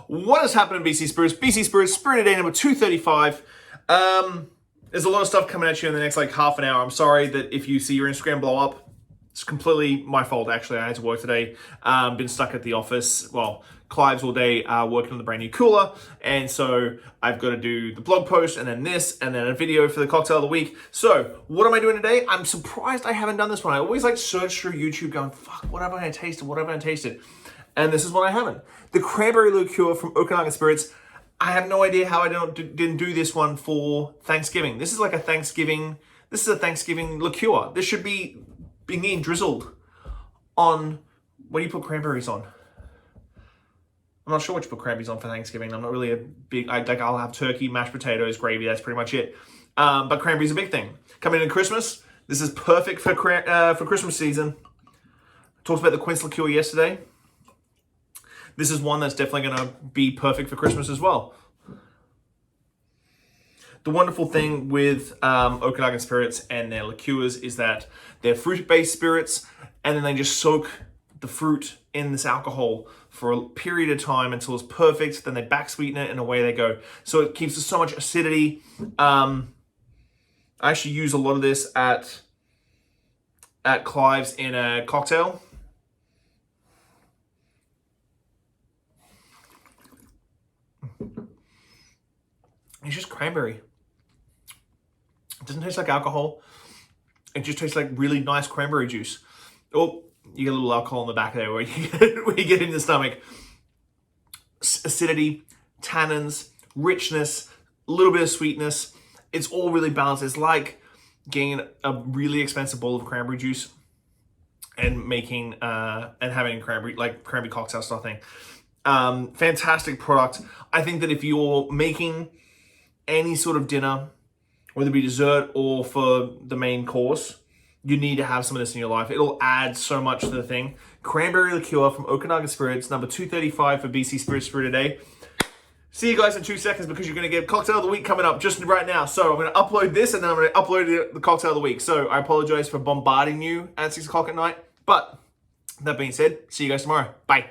What has happened in BC Spirits? BC Spirits, Spirit Day number 235. There's a lot of stuff coming at you in the next like half an hour. I'm sorry that if you see your Instagram blow up, it's completely my fault, actually. I had to work today. Been stuck at the office. Well, Clive's all day working on the brand new cooler. And so I've got to do the blog post and then this and then a video for the cocktail of the week. So what am I doing today? I'm surprised I haven't done this one. I always like search through YouTube going, fuck, what have I tasted? What have I tasted? And this is what I haven't. The Cranberry Liqueur from Okanagan Spirits. I have no idea how I didn't do this one for Thanksgiving. This is like a Thanksgiving liqueur. This should be being drizzled on, what do you put cranberries on? I'm not sure what you put cranberries on for Thanksgiving. I'm not really a big, I'll have turkey, mashed potatoes, gravy, that's pretty much it. But cranberry's a big thing. Coming into Christmas, this is perfect for Christmas season. Talked about the quince liqueur yesterday. This is one that's definitely going to be perfect for Christmas as well. The wonderful thing with Okanagan Spirits and their liqueurs is that they're fruit-based spirits, and then they just soak the fruit in this alcohol for a period of time until it's perfect. Then they back sweeten it, and away they go. So it keeps so much acidity. I actually use a lot of this at Clive's in a cocktail. It's just cranberry. It doesn't taste like alcohol. It just tastes like really nice cranberry juice. Oh, you get a little alcohol in the back there where you get in the stomach. Acidity, tannins, richness, a little bit of sweetness. It's all really balanced. It's like getting a really expensive bowl of cranberry juice and making and having cranberry cocktail style thing. Fantastic product. I think that if you're making any sort of dinner, whether it be dessert or for the main course, you need to have some of this in your life. It'll add so much to the thing. Cranberry Liqueur from Okanagan Spirits, number 235 for BC Spirits for today. See you guys in 2 seconds because you're going to get cocktail of the week coming up just right now. So I'm going to upload this and then I'm going to upload the cocktail of the week. So I apologize for bombarding you at 6 o'clock at night. But that being said, see you guys tomorrow. Bye.